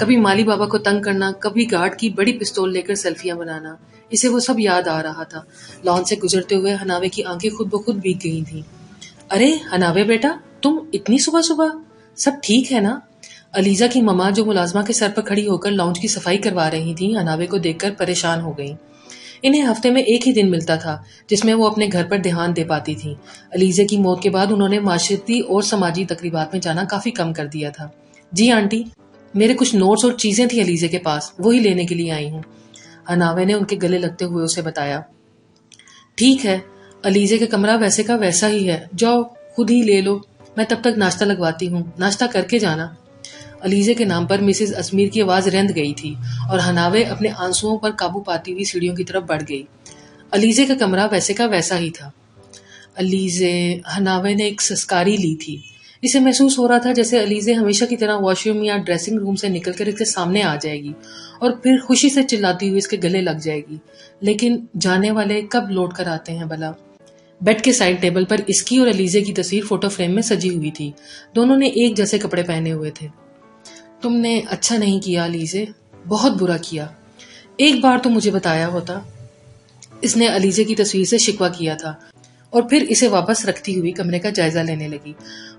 کبھی مالی بابا کو تنگ کرنا، کبھی گارڈ کی بڑی پستول لے کر سیلفیاں بنانا، اسے وہ سب یاد آ رہا تھا۔ لان سے گزرتے ہوئے ہناوے کی آنکھیں خود بخود بھیگ گئی تھیں۔ ارے ہناوے بیٹا، تم اتنی صبح صبح، سب ٹھیک ہے نا؟ علیزہ کی مما جو ملازمہ کے سر پر کھڑی ہو کر لاؤنج کی صفائی کروا رہی تھیں، ہناوے کو دیکھ کر پریشان ہو گئیں۔ انہیں ہفتے میں ایک ہی دن ملتا تھا جس میں وہ اپنے گھر پر دھیان دے پاتی تھیں۔ علیزے کی موت کے بعد انہوں نے معاشرتی اور سماجی تقریبات میں جانا کافی کم کر دیا تھا۔ جی آنٹی، میرے کچھ نوٹس اور چیزیں تھیں علیزے کے پاس، وہی لینے کے لیے آئی ہوں، ہناوے نے ان کے گلے لگتے ہوئے اسے بتایا۔ ٹھیک ہے، علیزے کا کمرہ ویسے کا ویسا ہی ہے، جاؤ خود ہی لے لو، میں تب تک ناشتہ لگواتی ہوں، ناشتہ کر کے جانا۔ علیزے کے نام پر مسز ازمیر کی آواز رند گئی تھی اور ہناوے اپنے آنسوؤں پر قابو پاتی ہوئی سیڑھیوں کی طرف بڑھ گئی۔ علیزے کا کمرہ ویسے کا ویسا ہی تھا۔ علیزے، ہناوے نے ایک سسکاری لی تھی۔ اسے محسوس ہو رہا تھا جیسے علیزے ہمیشہ کی طرح واش روم یا ڈریسنگ روم سے نکل کر اس کے سامنے آ جائے گی اور پھر خوشی سے چلاتی ہوئی اس کے گلے لگ جائے گی۔ لیکن جانے والے کب لوٹ کر آتے ہیں بھلا؟ بیڈ کے سائڈ ٹیبل پر اس کی اور علیزے کی تصویر فوٹو فریم میں سجی ہوئی تھی۔ دونوں نے ایک جیسے کپڑے پہنے ہوئے تھے۔ تم نے اچھا نہیں کیا علیزے، بہت برا کیا، ایک بار تو مجھے بتایا ہوتا۔ اس نے علیزے کی تصویر سے شکوہ کیا تھا اور پھر اسے واپس رکھتی ہوئی کمرے کا جائزہ لینے لگی۔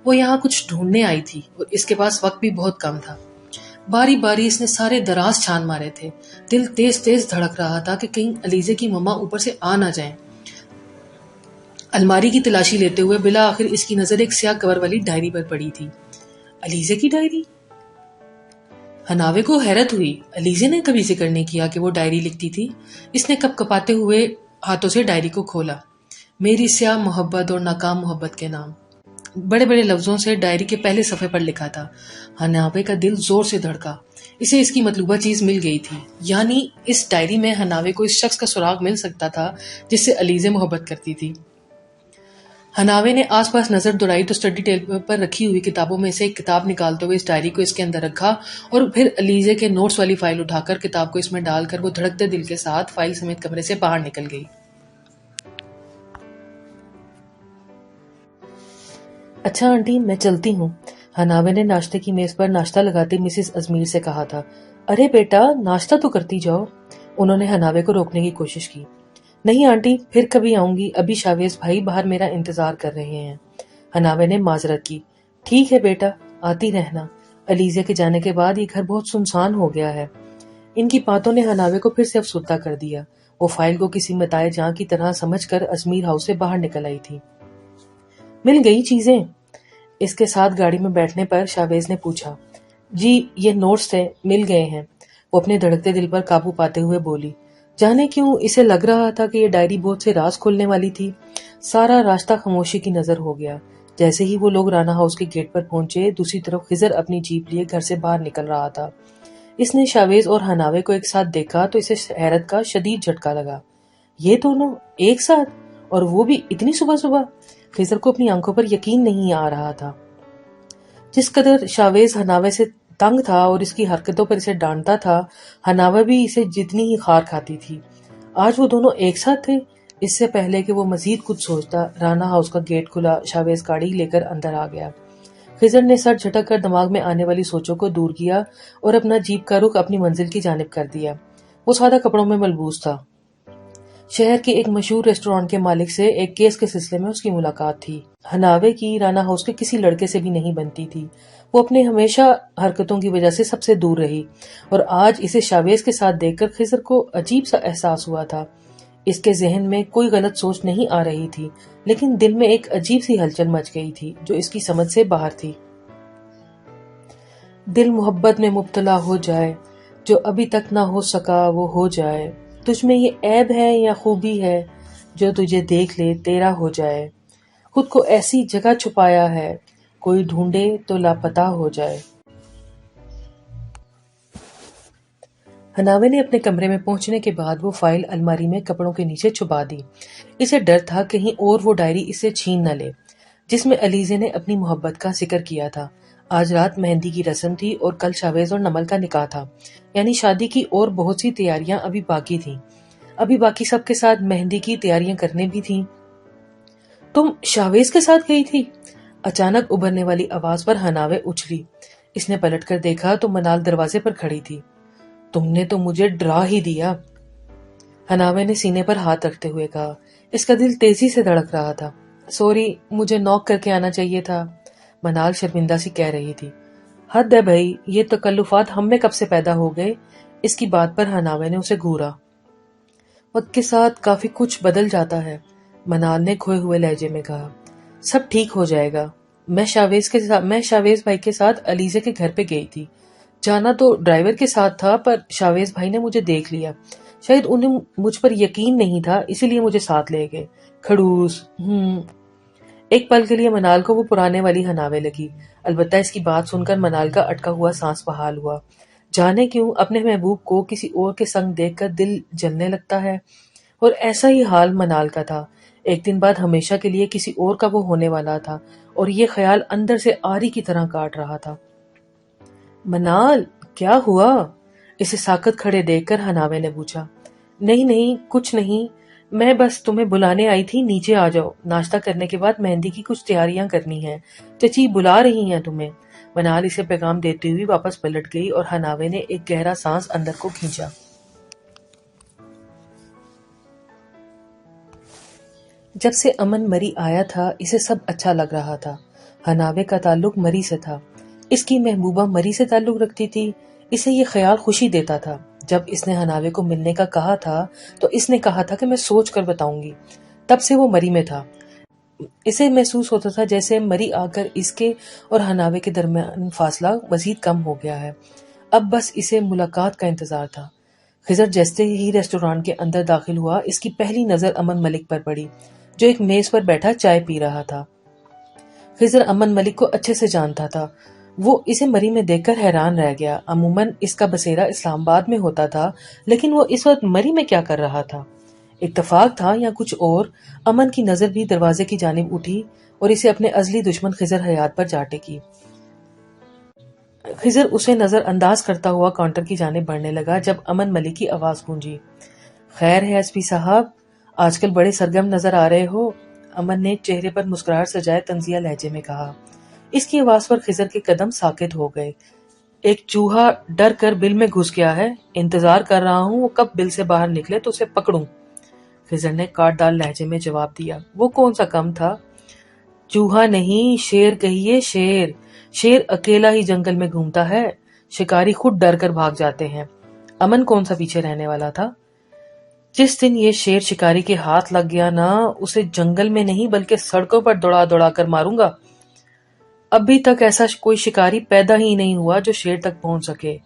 وہ یہاں کچھ ڈھونڈنے آئی تھی اور اس کے پاس وقت بھی بہت کم تھا۔ باری باری اس نے سارے دراز چھان مارے تھے۔ دل تیز تیز دھڑک رہا تھا کہ کہیں علیزے کی مما اوپر سے آ نہ جائیں۔ الماری کی تلاشی لیتے ہوئے بالآخر اس کی نظر ایک سیاہ کور والی ڈائری پر پڑی تھی۔ علیزے کی ڈائری؟ ہناوے کو حیرت ہوئی۔ علیزے نے کبھی ذکر نہیں کیا کہ وہ ڈائری لکھتی تھی۔ اس نے کپ کپاتے ہوئے ہاتھوں سے ڈائری کو کھولا۔ میری سیاہ محبت اور ناکام محبت کے نام، بڑے بڑے لفظوں سے ڈائری کے پہلے صفحے پر لکھا تھا۔ ہناوے کا دل زور سے دھڑکا۔ اسے اس کی مطلوبہ چیز مل گئی تھی، یعنی اس ڈائری میں ہناوے کو اس شخص کا سراغ مل سکتا تھا جس سے علیزے محبت کرتی تھی۔ ہناوے نے آس پاس نظر دوڑائی تو اسٹڈی ٹیبل پر رکھی ہوئی کتابوں میں سے ایک کتاب نکالتے ہوئے اس ڈائری کو اس کے اندر رکھا اور پھر علیزے کے نوٹس والی فائل اٹھا کر کتاب کو اس میں ڈال کر وہ دھڑکتے دل کے ساتھ فائل سمیت کمرے سے باہر نکل گئی۔ اچھا آنٹی، میں چلتی ہوں، ہناوے نے ناشتے کی میز پر ناشتہ لگاتے مسز ازمیر سے کہا تھا۔ ارے بیٹا، ناشتہ تو کرتی جاؤ، انہوں نے ہناوے کو روکنے کی کوشش کی۔ نہیں آنٹی، پھر کبھی آؤں گی، ابھی شاویز بھائی باہر میرا انتظار کر رہے ہیں، ہناوے نے معذرت کی۔ ٹھیک ہے بیٹا، آتی رہنا، علیزے کے جانے کے بعد یہ گھر بہت سنسان ہو گیا ہے۔ ان کی باتوں نے ہناوے کو پھر سے افسردہ کر دیا۔ وہ فائل کو کسی متاع جاں کی طرح سمجھ کر ازمیر ہاؤس سے باہر نکل آئی تھی۔ مل گئی چیزیں؟ اس کے ساتھ گاڑی میں بیٹھنے پر شاویز نے پوچھا۔ جی، یہ نوٹس تھے، مل گئے ہیں، وہ اپنے دھڑکتے دل پر قابو پاتے ہوئے بولی۔ جانے کیوں اسے لگ رہا تھا کہ یہ ڈائری بہت سے راز کھولنے والی تھی۔ سارا راستہ خاموشی کی نظر ہو گیا۔ جیسے ہی وہ لوگ رانا ہاؤس کے گیٹ پر پہنچے، دوسری طرف خضر اپنی جیپ لیے گھر سے باہر نکل رہا تھا۔ اس نے شاویز اور ہناوے کو ایک ساتھ دیکھا تو اسے حیرت کا شدید جھٹکا لگا۔ یہ دونوں ایک ساتھ، اور وہ بھی اتنی صبح صبح؟ خضر کو اپنی آنکھوں پر یقین نہیں آ رہا تھا۔ جس قدر شاویز ہناوے سے تنگ تھا اور اس کی حرکتوں پر اسے ڈانٹتا تھا، ہناوے بھی اسے جتنی ہی خار کھاتی تھی۔ آج وہ دونوں ایک ساتھ تھے۔ اس سے پہلے کہ وہ مزید کچھ سوچتا، رانا ہاؤس کا گیٹ کھلا، شاویز گاڑی لے کر اندر آ گیا۔ خضر نے سر جھٹک کر دماغ میں آنے والی سوچوں کو دور کیا اور اپنا جیپ کا رخ اپنی منزل کی جانب کر دیا۔ وہ سادہ کپڑوں میں ملبوس تھا۔ شہر کے ایک مشہور ریسٹورانٹ کے مالک سے ایک کیس کے سلسلے میں اس کی ملاقات تھی۔ ہناوے کی رانا ہاؤس کے کسی لڑکے سے بھی نہیں بنتی تھی۔ وہ اپنے ہمیشہ حرکتوں کی وجہ سے سب سے دور رہی اور آج اسے شاویز کے ساتھ دیکھ کر خضر کو عجیب سا احساس ہوا تھا۔ اس کے ذہن میں کوئی غلط سوچ نہیں آ رہی تھی، لیکن دل میں ایک عجیب سی ہلچل مچ گئی تھی جو اس کی سمجھ سے باہر تھی۔ دل محبت میں مبتلا ہو جائے، جو ابھی تک نہ ہو سکا وہ ہو جائے، تجھ میں یہ عیب ہے یا خوبی ہے، جو تجھے دیکھ لے تیرا ہو جائے، خود کو ایسی جگہ چھپایا ہے، کوئی ڈھونڈے تو لاپتہ ہو جائے۔ ہناوے نے اپنے کمرے میں پہنچنے کے بعد وہ فائل الماری میں کپڑوں کے نیچے چھپا دی۔ اسے ڈر تھا کہیں اور وہ ڈائری اسے چھین نہ لے جس میں علیزے نے اپنی محبت کا ذکر کیا تھا۔ آج رات مہندی کی رسم تھی اور کل شاویز اور نمل کا نکاح تھا، یعنی شادی کی اور بہت سی تیاریاں ابھی باقی تھیں۔ ابھی باقی سب کے ساتھ مہندی کی تیاریاں کرنے بھی تھیں۔ تم شاویز کے ساتھ گئی تھی؟ اچانک ابھرنے والی آواز پر ہناوے اچھلی۔ اس نے پلٹ کر دیکھا تو منال دروازے پر کھڑی تھی۔ تم نے تو مجھے ڈرا ہی دیا، حناوے نے سینے پر ہاتھ رکھتے ہوئے کہا۔ اس کا دل تیزی سے دھڑک رہا تھا۔ سوری، مجھے نوک کر کے آنا چاہیے تھا، منال شرمندہ سی کہہ رہی تھی۔ حد ہے بھائی، یہ تکلفات ہم میں کب سے پیدا ہو گئے؟ اس کی بات پر حناوے نے اسے گھورا۔ وقت کے ساتھ کافی کچھ بدل جاتا ہے، منال نے کھوئے ہوئے لہجے میں کہا۔ سب ٹھیک ہو جائے گا۔ میں شاویز بھائی کے ساتھ علیزے کے گھر پہ گئی تھی۔ جانا تو ڈرائیور کے ساتھ تھا، پر شاویز بھائی نے مجھے دیکھ لیا۔ شاید انہیں مجھ پر یقین نہیں تھا، اسی لیے مجھے ساتھ لے گئے۔ کھڑوس۔ ایک پل کے لیے منال کو وہ پرانے والی حناوے لگی، البتہ اس کی بات سن کر منال کا اٹکا ہوا سانس بحال ہوا۔ جانے کیوں اپنے محبوب کو کسی اور کے سنگ دیکھ کر دل جلنے لگتا ہے، اور ایسا ہی حال منال کا تھا۔ ایک دن بعد ہمیشہ کے لیے کسی اور کا وہ ہونے والا تھا، اور یہ خیال اندر سے آری کی طرح کاٹ رہا تھا۔ منال، کیا ہوا؟ اسے ساکت کھڑے دیکھ کر حناوے نے پوچھا۔ نہیں کچھ نہیں، میں بس تمہیں بلانے آئی تھی، نیچے آ جاؤ، ناشتہ کرنے کے بعد مہندی کی کچھ تیاریاں کرنی ہیں، چچی بلا رہی ہیں تمہیں۔ منال اسے پیغام دیتی ہوئی واپس پلٹ گئی اور حناوے نے ایک گہرا سانس اندر کو کھینچا۔ جب سے امن مری آیا تھا اسے سب اچھا لگ رہا تھا۔ حناوے کا تعلق مری سے تھا، اس کی محبوبہ مری سے تعلق رکھتی تھی، اسے یہ خیال خوشی دیتا تھا۔ جب اس نے حناوے کو ملنے کا کہا تھا تو اس نے کہا تھا کہ میں سوچ کر بتاؤں گی۔ تب سے وہ مری میں تھا۔ اسے محسوس ہوتا تھا جیسے مری آ کر اس کے اور حناوے کے درمیان فاصلہ مزید کم ہو گیا ہے۔ اب بس اسے ملاقات کا انتظار تھا۔ خضر جیسے ہی ریسٹورانٹ کے اندر داخل ہوا، اس کی پہلی نظر امن ملک پر پڑی، جو ایک میز پر بیٹھا چائے پی رہا تھا۔ خضر امن ملک کو اچھے سے جانتا تھا، وہ اسے مری میں دیکھ کر حیران رہ گیا۔ عموماً اس کا بسیرا اسلام آباد میں ہوتا تھا، لیکن وہ اس وقت مری میں کیا کر رہا تھا؟ اتفاق تھا یا کچھ اور؟ امن کی نظر بھی دروازے کی جانب اٹھی اور اسے اپنے ازلی دشمن خضر حیات پر جا ٹکی۔ خضر اسے نظر انداز کرتا ہوا کاؤنٹر کی جانب بڑھنے لگا جب امن ملک کی آواز گونجی۔ خیر ہے ایس پی صاحب، آج کل بڑے سرگرم نظر آ رہے ہو، امن نے چہرے پر مسکراہٹ سجائے طنزیہ لہجے میں کہا۔ اس کی آواز پر خضر کے قدم ساکت ہو گئے۔ ایک چوہا ڈر کر بل میں گھس گیا ہے، انتظار کر رہا ہوں وہ کب بل سے باہر نکلے تو اسے پکڑوں، خضر نے کاٹ ڈال لہجے میں جواب دیا۔ وہ کون سا کم تھا؟ چوہا نہیں، شیر کہیے، شیر۔ شیر اکیلا ہی جنگل میں گھومتا ہے، شکاری خود ڈر کر بھاگ جاتے ہیں۔ امن کون سا پیچھے رہنے والا تھا؟ جس دن یہ شیر شکاری کے ہاتھ لگ گیا نا، اسے جنگل میں نہیں بلکہ سڑکوں پر دوڑا دوڑا کر ماروں گا۔ ابھی تک ایسا کوئی شکاری پیدا ہی نہیں ہوا جو شیر تک پہنچ سکے،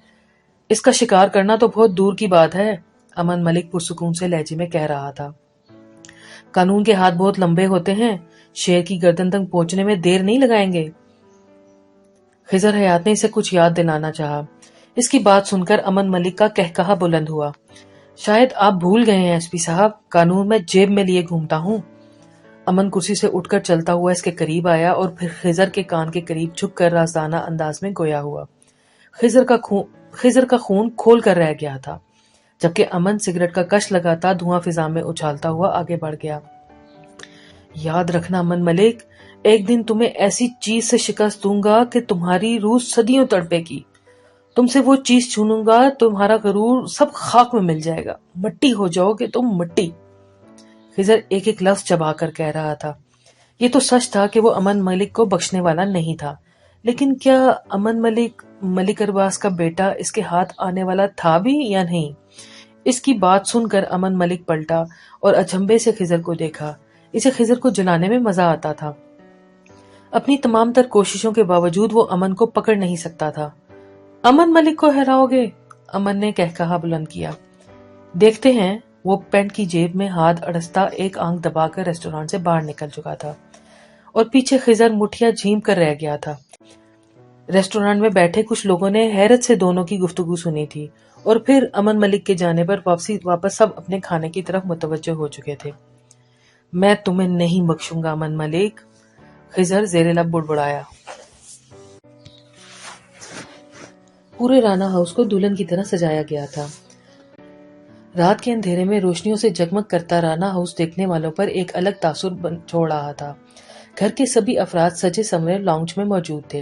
اس کا شکار کرنا تو بہت دور کی بات ہے، امن ملک پرسکون سے لہجے میں کہہ رہا تھا۔ قانون کے ہاتھ بہت لمبے ہوتے ہیں، شیر کی گردن تک پہنچنے میں دیر نہیں لگائیں گے۔ خضر حیات نے اسے کچھ یاد دلانا چاہا۔ اس کی بات سن کر امن ملک کا قہقہا بلند ہوا۔ شاید آپ بھول گئے ہیں ایس پی صاحب، قانون میں جیب میں لیے گھومتا ہوں۔ امن کرسی سے اٹھ کر چلتا ہوا اس کے قریب آیا اور پھر خضر کے کان کے قریب جھک کر رازدانہ انداز میں گویا ہوا۔ خضر کا خون کھول کر رہ گیا تھا، جبکہ امن سگریٹ کا کش لگاتا دھواں فضا میں اچھالتا ہوا آگے بڑھ گیا۔ یاد رکھنا امن ملک، ایک دن تمہیں ایسی چیز سے شکست دوں گا کہ تمہاری روح صدیوں تڑپے گی۔ تم سے وہ چیز چھینوں گا، تمہارا غرور سب خاک میں مل جائے گا، مٹی ہو جاؤ گے تم، مٹی۔ خضر ایک ایک لفظ چبا کر کہہ رہا تھا۔ یہ تو سچ تھا کہ وہ امن ملک کو بخشنے والا نہیں تھا، لیکن کیا امن ملک ارباز کا بیٹا اس کے ہاتھ آنے والا تھا بھی یا نہیں؟ اس کی بات سن کر امن ملک پلٹا اور اچنبے سے خضر کو دیکھا۔ اسے خضر کو جلانے میں مزہ آتا تھا۔ اپنی تمام تر کوششوں کے باوجود وہ امن کو پکڑ نہیں سکتا تھا۔ امن ملک کو ہراؤ گے؟ امن نے کہا بلند کیا۔ دیکھتے ہیں۔ وہ پینٹ کی جیب میں ہاتھ اڑستا ایک آنکھ دبا کر ریسٹورانٹ سے باہر نکل چکا تھا اور پیچھے خضر مٹھیاں جھیم کر رہ گیا تھا۔ ریسٹورانٹ میں بیٹھے کچھ لوگوں نے حیرت سے دونوں کی گفتگو سنی تھی اور پھر امن ملک کے جانے پر واپس سب اپنے کھانے کی طرف متوجہ ہو چکے تھے۔ میں تمہیں نہیں بخشوں گا امن ملک، خضر زیر لب بڑبڑایا۔ پورے رانا ہاؤس کو دلہن کی طرح سجایا گیا تھا۔ رات کے اندھیرے میں روشنیوں سے جگمگ کرتا رانا ہاؤس دیکھنے والوں پر ایک الگ تاثر چھوڑ رہا تھا۔ گھر کے سبھی افراد سجے سنورے لاؤنج میں موجود تھے۔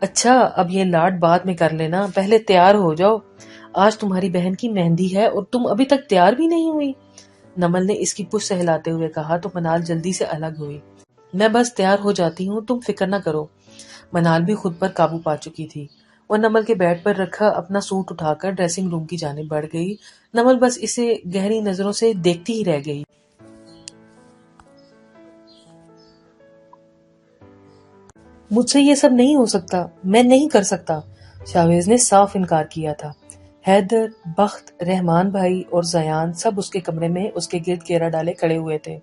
اچھا اب یہ لاڈ بعد میں کر لینا، پہلے تیار ہو جاؤ، آج تمہاری بہن کی مہندی ہے اور تم ابھی تک تیار بھی نہیں ہوئی۔ نمل نے اس کی پشت سہلاتے ہوئے کہا تو منال جلدی سے الگ ہوئی۔ میں بس تیار ہو جاتی ہوں، تم فکر نہ کرو۔ منال بھی خود پر قابو پا چکی تھی۔ وہ نمل کے بیڈ پر رکھا اپنا سوٹ اٹھا کر ڈریسنگ روم کی جانب بڑھ گئی۔ نمل بس اسے گہری نظروں سے دیکھتی ہی رہ گئی۔ مجھ سے یہ سب نہیں ہو سکتا، میں نہیں کر سکتا، شاویز نے صاف انکار کیا تھا۔ حیدر، بخت، رحمان بھائی اور زیان سب اس کے کمرے میں اس کے گرد گھیرا ڈالے کھڑے ہوئے تھے۔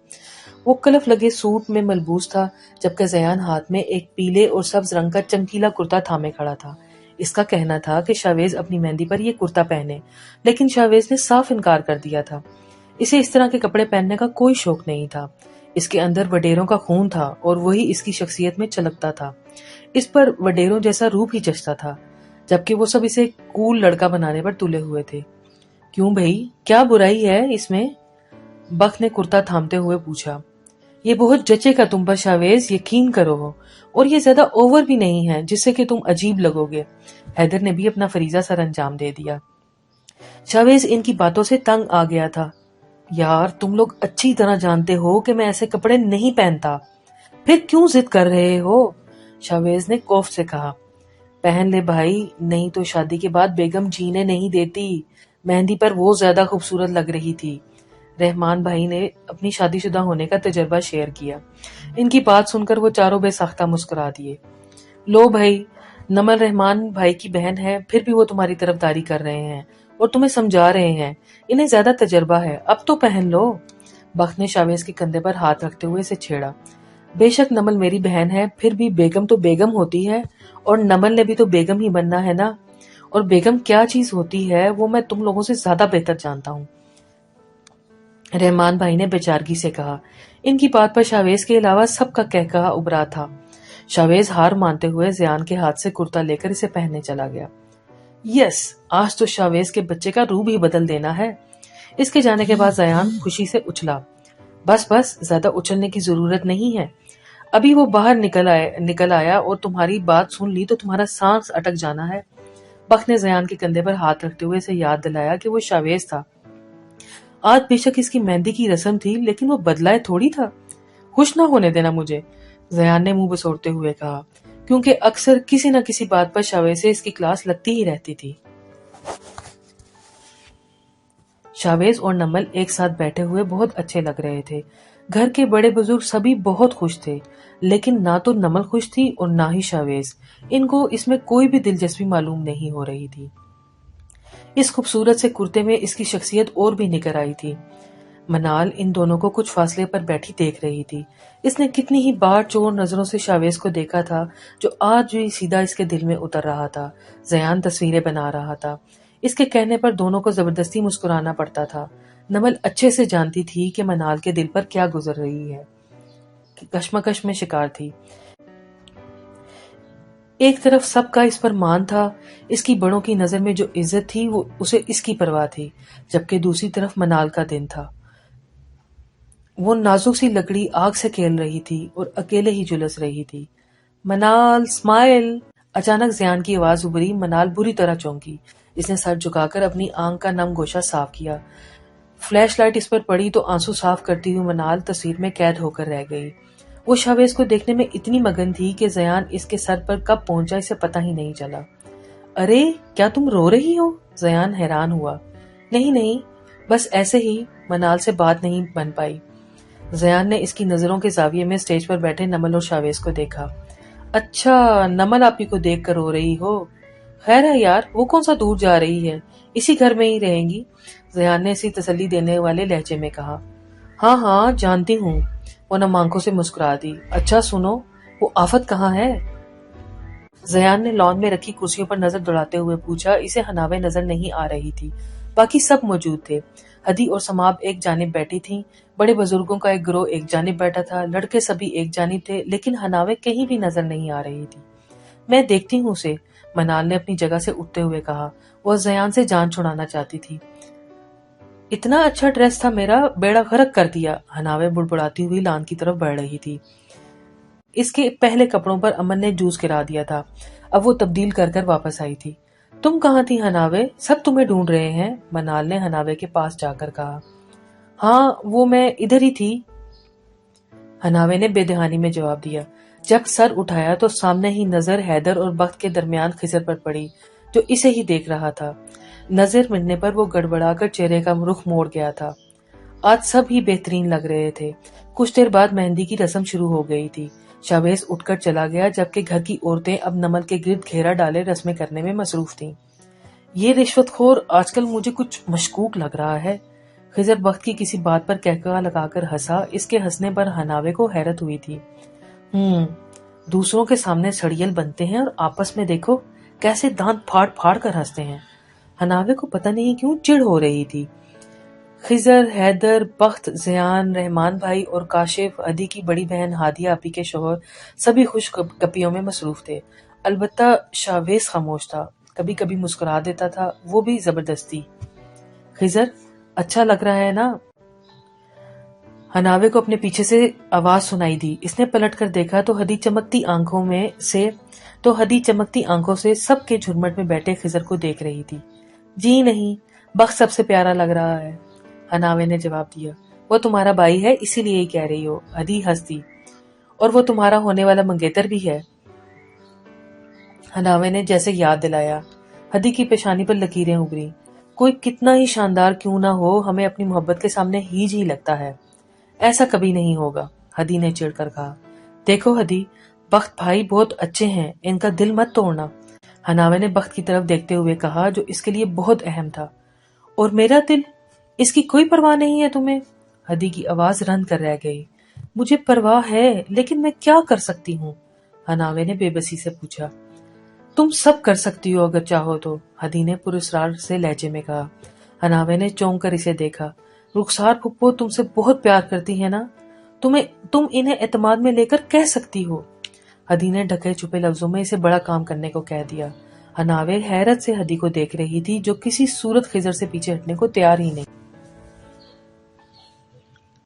وہ کلف لگے سوٹ میں ملبوس تھا، جبکہ زیان ہاتھ میں ایک پیلے اور سبز رنگ کا چمکیلا کرتا تھامے کھڑا تھا۔ اس کا کہنا تھا کہ شاویز اپنی مہندی پر یہ کرتا پہنے، لیکن شاویز نے صاف انکار کر دیا تھا۔ اسے اس طرح کے کپڑے پہننے کا کوئی شوق نہیں تھا۔ اس کے اندر وڈیروں کا خون تھا اور وہی اس کی شخصیت میں چلکتا تھا۔ اس پر وڈیروں جیسا روپ ہی جچتا تھا، جبکہ وہ سب اسے کول لڑکا بنانے پر تلے ہوئے تھے۔ کیوں بھائی، کیا برائی ہے اس میں؟ بخت نے کرتا تھامتے ہوئے پوچھا۔ یہ بہت جچے گا تم پر شاویز، یقین کرو، اور یہ زیادہ اوور بھی نہیں ہے جس سے کہ تم عجیب لگو گے۔ حیدر نے بھی اپنا فریضہ سر انجام دے دیا۔ شاویز ان کی باتوں سے تنگ آ گیا تھا۔ یار تم لوگ اچھی طرح جانتے ہو کہ میں ایسے کپڑے نہیں پہنتا، پھر کیوں ضد کر رہے ہو؟ شاویز نے کوف سے کہا۔ پہن لے بھائی، نہیں تو شادی کے بعد بیگم جینے نہیں دیتی۔ مہندی پر وہ زیادہ خوبصورت لگ رہی تھی۔ رحمان بھائی نے اپنی شادی شدہ ہونے کا تجربہ شیئر کیا۔ ان کی بات سن کر وہ چاروں بے ساختہ مسکرا دیے۔ لو بھائی، نمل رحمان بھائی کی بہن ہے، پھر بھی وہ تمہاری طرفداری کر رہے ہیں اور تمہیں سمجھا رہے ہیں، انہیں زیادہ تجربہ ہے، اب تو پہن لو۔ بخت نے شاویز کے کندھے پر ہاتھ رکھتے ہوئے اسے چھیڑا۔ بے شک نمل میری بہن ہے، پھر بھی بیگم تو بیگم ہوتی ہے، اور نمل نے بھی تو بیگم ہی بننا ہے نا، اور بیگم کیا چیز ہوتی ہے وہ میں تم لوگوں سے زیادہ بہتر جانتا ہوں۔ رحمان بھائی نے بیچارگی سے کہا۔ ان کی بات پر شاویز کے علاوہ سب کا کہکہا ابھرا تھا۔ شاویز ہار مانتے ہوئے زیان کے ہاتھ سے کرتا لے کر اسے پہننے چلا گیا۔ یس، آج تو شاویز کے بچے کا روح بھی بدل دینا ہے۔ اس کے جانے کے بعد زیان خوشی سے اچھلا۔ بس بس، زیادہ اچھلنے کی ضرورت نہیں ہے، ابھی وہ باہر نکل آیا اور تمہاری بات سن لی تو تمہارا سانس اٹک جانا ہے۔ بخت نے زیان کے کندھے پر ہاتھ رکھتے ہوئے اسے یاد دلایا کہ وہ شاویز تھا۔ آج بے شک اس کی مہندی کی رسم تھی، لیکن وہ بدلائے تھوڑی تھا۔ خوش نہ ہونے دینا مجھے، زیان نے منہ بسوڑتے ہوئے کہا، کیونکہ اکثر کسی نہ کسی بات پر شاویز سے اس کی کلاس لگتی ہی رہتی تھی۔ شاویز اور نمل ایک ساتھ بیٹھے ہوئے بہت اچھے لگ رہے تھے۔ گھر کے بڑے بزرگ سبھی بہت خوش تھے، لیکن نہ تو نمل خوش تھی اور نہ ہی شاویز۔ ان کو اس میں کوئی بھی دلچسپی معلوم نہیں ہو رہی تھی۔ اس خوبصورت سے کرتے میں اس کی شخصیت اور بھی نکھر آئی تھی۔ منال ان دونوں کو کچھ فاصلے پر بیٹھی دیکھ رہی تھی۔ اس نے کتنی ہی بار چور نظروں سے شاویز کو دیکھا تھا، جو آج بھی سیدھا اس کے دل میں اتر رہا تھا۔ زیان تصویریں بنا رہا تھا۔ اس کے کہنے پر دونوں کو زبردستی مسکرانا پڑتا تھا۔ نمل اچھے سے جانتی تھی کہ منال کے دل پر کیا گزر رہی ہے، کشمکش میں شکار تھی۔ ایک طرف سب کا اس پر مان تھا، اس کی بڑوں کی نظر میں جو عزت تھی وہ اسے اس کی پرواہ تھی، جبکہ دوسری طرف منال کا دن تھا۔ وہ نازک سی لکڑی آگ سے کھیل رہی تھی اور اکیلے ہی جھلس رہی تھی۔ منال اسمائل! اچانک زیان کی آواز ابھری۔ منال بری طرح چونکی۔ اس نے سر جھکا کر اپنی آنکھ کا نم گوشہ صاف کیا۔ فلیش لائٹ اس پر پڑی تو آنسو صاف کرتی ہوئی منال تصویر میں قید ہو کر رہ گئی۔ وہ شاویز کو دیکھنے میں اتنی مگن تھی کہ زیان اس کے سر پر کب پہنچا اسے پتہ ہی نہیں چلا۔ ارے کیا تم رو رہی ہو؟ زیان حیران ہوا۔ نہیں نہیں، بس ایسے ہی، منال سے بات نہیں بن پائی۔ زیان نے اس کی نظروں کے زاویے میں سٹیج پر بیٹھے نمل اور شاویز کو دیکھا۔ اچھا، نمل آپی کو دیکھ کر رو رہی ہو؟ خیر ہے یار، وہ کون سا دور جا رہی ہے، اسی گھر میں ہی رہیں گی، زیان نے اسی تسلی دینے والے لہجے میں کہا۔ ہاں ہاں جانتی ہوں، وہ نم آنکھوں سے مسکرا دی۔ اچھا سنو، وہ آفت کہاں ہے؟ زیان نے لان میں رکھی کرسیوں پر نظر دوڑاتے ہوئے پوچھا۔ اسے حناوے نظر نہیں آ رہی تھی، باقی سب موجود تھے۔ ہدی اور سماب ایک جانب بیٹھی تھیں، بڑے بزرگوں کا ایک گروہ ایک جانب بیٹھا تھا، لڑکے سبھی ایک جانب تھے، لیکن حناوے کہیں بھی نظر نہیں آ رہی تھی۔ میں دیکھتی ہوں اسے، منال نے اپنی جگہ سے اٹھتے ہوئے کہا۔ وہ زیان سے جان چھڑانا چاہتی تھی۔ اتنا اچھا ڈریس تھا، میرا بیڑا غرق کر دیا، حناوے بڑبڑاتی ہوئی لان کی طرف بڑھ رہی تھی۔ اس کے پہلے کپڑوں پر امن نے جوس گرا دیا تھا۔ اب وہ تبدیل کر کر واپس آئی تھی۔ تم کہاں تھی ہناوے؟ سب تمہیں ڈھونڈ رہے ہیں، منال نے ہناوے کے پاس جا کر کہا۔ ہاں وہ میں ادھر ہی تھی، ہناوے نے بے دہانی میں جواب دیا۔ جب سر اٹھایا تو سامنے ہی نظر حیدر اور بخت کے درمیان خضر پر پڑی، جو اسے ہی دیکھ رہا تھا۔ نظر ملنے پر وہ گڑبڑا کر چہرے کا رخ موڑ گیا تھا۔ آج سب ہی بہترین لگ رہے تھے۔ کچھ دیر بعد مہندی کی رسم شروع ہو گئی تھی۔ شاویز اٹھ کر چلا گیا، جبکہ گھر کی عورتیں اب نمل کے گرد گھیرا ڈالے رسمیں کرنے میں مصروف تھیں۔ یہ رشوت خور آج کل مجھے کچھ مشکوک لگ رہا ہے۔ خضر بخت کی کسی بات پر کہکہا لگا کر ہنسا۔ اس کے ہنسنے پر ہناوے کو حیرت ہوئی تھی۔ دوسروں کے سامنے سڑیل بنتے ہیں اور آپس میں دیکھو کیسے دانت پھاڑ پھاڑ کر ہنستے ہیں۔ ہناوے کو پتہ نہیں کیوں چڑ ہو رہی تھی۔ خضر، حیدر، بخت، زیان، رحمان بھائی اور کاشف، ہدی کی بڑی بہن ہادیہ آپی کے شوہر سبھی خوش گپیوں میں مصروف تھے۔ البتہ شاویز خاموش تھا، کبھی کبھی مسکرا دیتا تھا، وہ بھی زبردستی۔ خضر، اچھا لگ رہا ہے نا؟ ہناوے کو اپنے پیچھے سے آواز سنائی دی۔ اس نے پلٹ کر دیکھا تو ہدی چمکتی آنکھوں سے سب کے جھرمٹ میں بیٹھے خضر کو دیکھ رہی تھی۔ جی نہیں، بخت سب سے پیارا لگ رہا ہے، ہناوے نے جواب دیا۔ وہ تمہارا بھائی ہے، اسی لیے ہی کہہ رہی ہو، ہدی ہنس دی۔ اور وہ تمہارا ہونے والا منگیتر بھی ہے، ہناوے نے جیسے یاد دلایا۔ ہدی کی پیشانی پر لکیریں ابھری۔ کوئی کتنا ہی شاندار کیوں نہ ہو، ہمیں اپنی محبت کے سامنے ہیج ہی لگتا ہے۔ ایسا کبھی نہیں ہوگا، ہدی نے چڑھ کر کہا۔ دیکھو ہدی، بخت بھائی بہت اچھے ہیں، ان کا دل مت توڑنا، ہناوے نے بخت کی طرف دیکھتے ہوئے کہا، جو اس کے لیے بہت اہم تھا۔ اور میرا دل، اس کی کوئی پرواہ نہیں ہے تمہیں؟ ہدی کی آواز رند کر رہ گئی۔ مجھے پرواہ ہے، لیکن میں کیا کر سکتی ہوں؟ ہناوے نے بے بسی سے پوچھا۔ تم سب کر سکتی ہو اگر چاہو تو، ہدی نے پراسرار سے لہجے میں کہا۔ ہناوے نے چونک کر اسے دیکھا۔ رخسار پھپھو تم سے بہت پیار کرتی ہے نا، تم انہیں اعتماد میں لے کر کہہ سکتی ہو، ہدی نے ڈھکے چھپے لفظوں میں اسے بڑا کام کرنے کو کہہ دیا۔ ہناوے حیرت سے ہدی کو دیکھ رہی تھی، جو کسی صورت خضر سے پیچھے ہٹنے کو تیار ہی نہیں۔